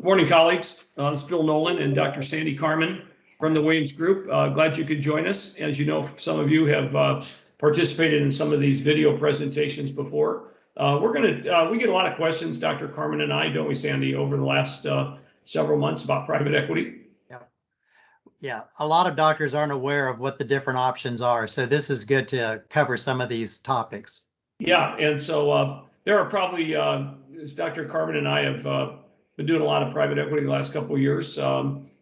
Good morning, colleagues. This is Bill Nolan and Dr. Sandy Carman from the Williams Group. Glad you could join us. As you know, some of you have participated in some of these video presentations before. We get a lot of questions, Dr. Carman and I, don't we, Sandy, over the last several months about private equity? Yeah, a lot of doctors aren't aware of what the different options are. So this is good to cover some of these topics. Yeah, and so there are probably, as Dr. Carman and I have been doing a lot of private equity the last couple of years,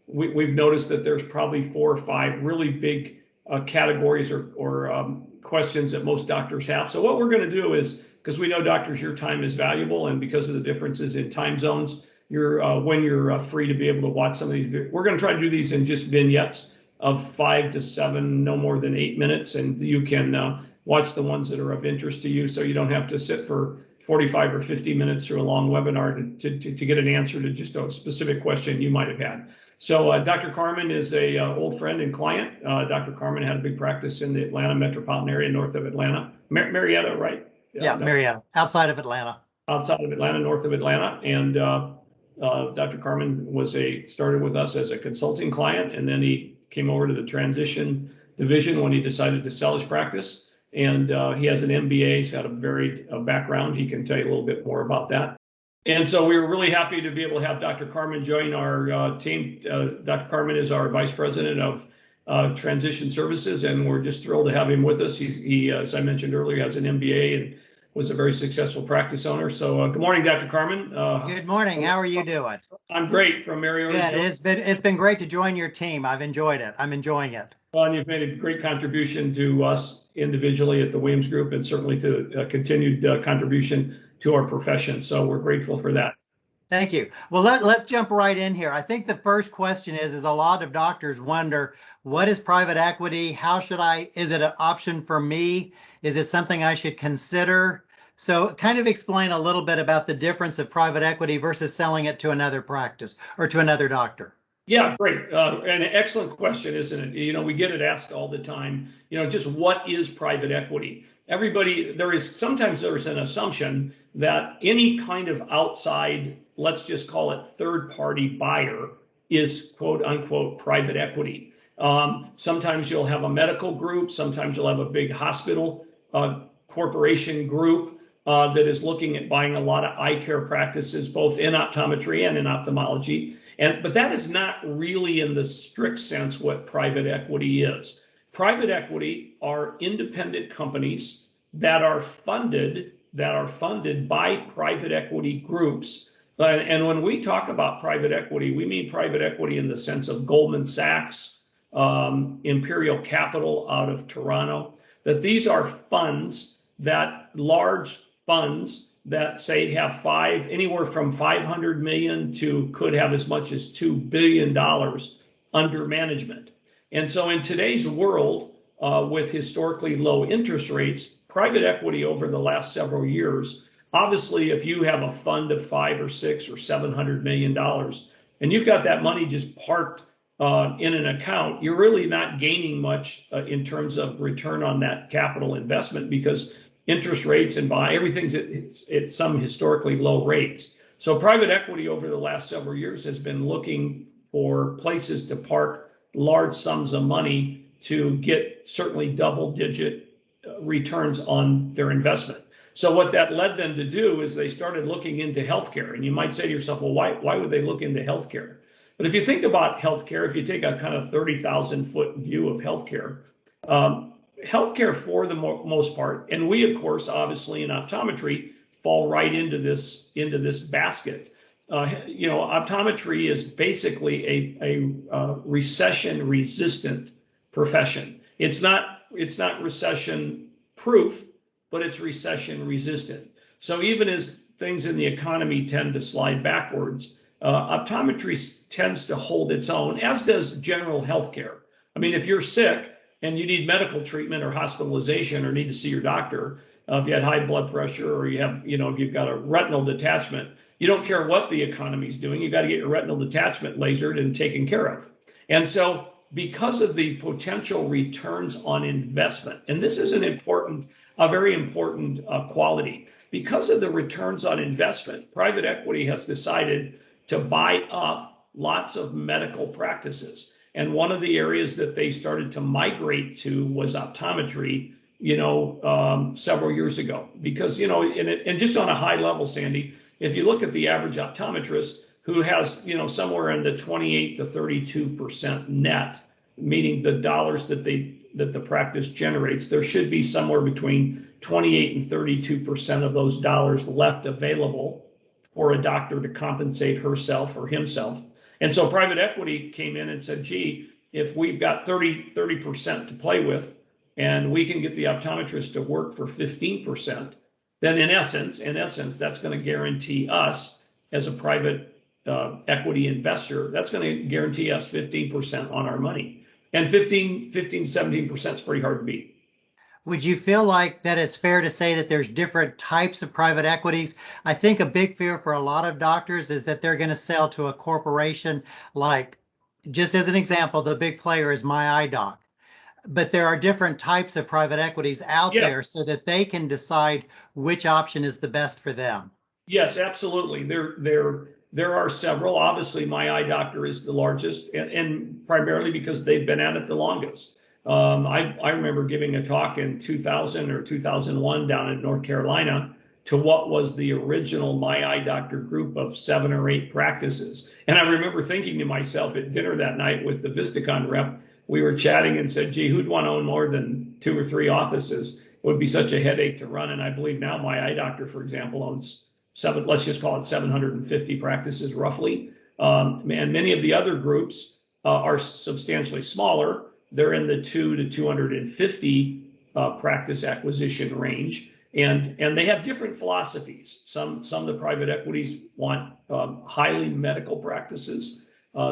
we've noticed that there's probably 4 or 5 really big categories or questions that most doctors have. So what we're going to do is, because we know doctors, your time is valuable, and because of the differences in time zones, when you're free to be able to watch some of these, we're going to try to do these in just vignettes of 5 to 7, no more than 8 minutes, and you can watch the ones that are of interest to you, so you don't have to sit for 45 or 50 minutes through a long webinar to get an answer to just a specific question you might have had. So Dr. Carman is a old friend and client. Dr. Carman had a big practice in the Atlanta metropolitan area north of Atlanta. Marietta, right? Yeah, Marietta, outside of Atlanta. Outside of Atlanta, north of Atlanta. And Dr. Carman started with us as a consulting client, and then he came over to the transition division when he decided to sell his practice. And he has an MBA, he's got a varied background. He can tell you a little bit more about that. And so we were really happy to be able to have Dr. Carman join our team. Dr. Carman is our Vice President of Transition Services, and we're just thrilled to have him with us. He, as I mentioned earlier, has an MBA and was a very successful practice owner. So good morning, Dr. Carman. Good morning. How are you doing? I'm great from Marietta. Yeah, it's been great to join your team. I've enjoyed it. I'm enjoying it. Well, and you've made a great contribution to us individually at the Williams Group, and certainly to continued contribution to our profession. So we're grateful for that. Thank you. Well, let's jump right in here. I think the first question is a lot of doctors wonder, what is private equity? Is it an option for me? Is it something I should consider? So kind of explain a little bit about the difference of private equity versus selling it to another practice or to another doctor. Yeah, great. And an excellent question, isn't it? You know, we get it asked all the time, just what is private equity? Sometimes there's an assumption that any kind of outside, let's just call it third party buyer, is quote unquote private equity. Sometimes you'll have a medical group, sometimes you'll have a big hospital corporation group that is looking at buying a lot of eye care practices, both in optometry and in ophthalmology. But that is not really in the strict sense what private equity is. Private equity are independent companies that are funded by private equity groups. And when we talk about private equity, we mean private equity in the sense of Goldman Sachs, Imperial Capital out of Toronto, that these are large funds that say have anywhere from 500 million to could have as much as $2 billion under management. And so in today's world, with historically low interest rates, private equity over the last several years, obviously, if you have a fund of 5 or 6 or $700 million, and you've got that money just parked in an account, you're really not gaining much in terms of return on that capital investment, because interest rates and everything's at some historically low rates. So private equity over the last several years has been looking for places to park large sums of money to get certainly double-digit returns on their investment. So what that led them to do is they started looking into healthcare. And you might say to yourself, well, why would they look into healthcare? But if you think about healthcare, if you take a kind of 30,000-foot view of healthcare, healthcare for the most part, and we, of course, obviously in optometry, fall right into this basket. Optometry is basically a recession-resistant profession. It's not recession proof, but it's recession resistant. So even as things in the economy tend to slide backwards, optometry tends to hold its own, as does general healthcare. I mean, if you're sick and you need medical treatment or hospitalization or need to see your doctor, if you had high blood pressure or if you've got a retinal detachment, you don't care what the economy's doing, you got to get your retinal detachment lasered and taken care of. And so because of the potential returns on investment, and this is a very important quality, because of the returns on investment, private equity has decided to buy up lots of medical practices. And one of the areas that they started to migrate to was optometry, several years ago. Because, and just on a high level, Sandy, if you look at the average optometrist who has, somewhere in the 28 to 32% net, meaning the dollars that the practice generates, there should be somewhere between 28 and 32% of those dollars left available for a doctor to compensate herself or himself. And so private equity came in and said, gee, if we've got 30% to play with, and we can get the optometrist to work for 15%, then in essence, that's going to guarantee us as a private equity investor, that's going to guarantee us 15% on our money. And 17% is pretty hard to beat. Would you feel like that it's fair to say that there's different types of private equities? I think a big fear for a lot of doctors is that they're going to sell to a corporation like, just as an example, the big player is My Eye Doc. But there are different types of private equities out there so that they can decide which option is the best for them. Yes, absolutely. There are several. Obviously, My Eye Doctor is the largest, and primarily because they've been at it the longest. I remember giving a talk in 2000 or 2001 down in North Carolina to what was the original My Eye Doctor group of 7 or 8 practices. And I remember thinking to myself at dinner that night with the Vistakon rep, we were chatting and said, gee, who'd want to own more than 2 or 3 offices? It would be such a headache to run. And I believe now My Eye Doctor, for example, owns let's just call it 750 practices roughly. And many of the other groups are substantially smaller. They're in the 2 to 250 practice acquisition range. And they have different philosophies. Some of the private equities want highly medical practices.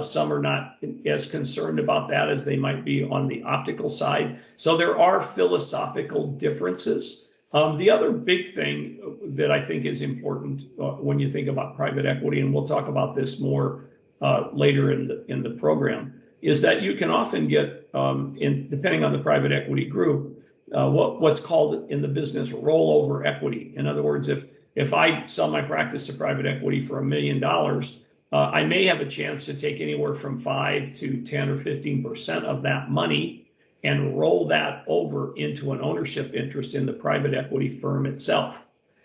Some are not as concerned about that as they might be on the optical side. So there are philosophical differences. The other big thing that I think is important when you think about private equity, and we'll talk about this more later in the program, is that you can often get, depending on the private equity group, what's called in the business rollover equity. In other words, if I sell my practice to private equity for $1 million, I may have a chance to take anywhere from 5 to 10 or 15% of that money and roll that over into an ownership interest in the private equity firm itself.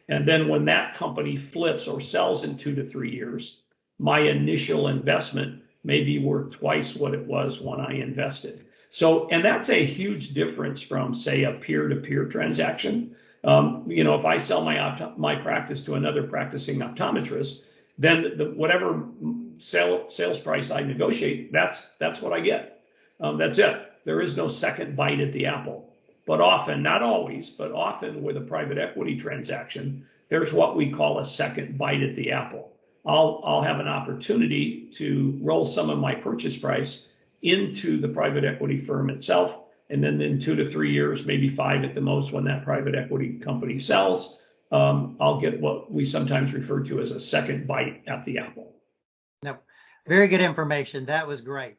And then when that company flips or sells in 2 to 3 years, my initial investment may be worth twice what it was when I invested. So, and that's a huge difference from, say, a peer-to-peer transaction. If I sell my practice to another practicing optometrist, then whatever sales price I negotiate, that's what I get. That's it. There is no second bite at the apple. But often, not always, but often with a private equity transaction, there's what we call a second bite at the apple. I'll have an opportunity to roll some of my purchase price into the private equity firm itself. And then in 2 to 3 years, maybe 5 at the most, when that private equity company sells, I'll get what we sometimes refer to as a second bite at the apple. No, very good information. That was great.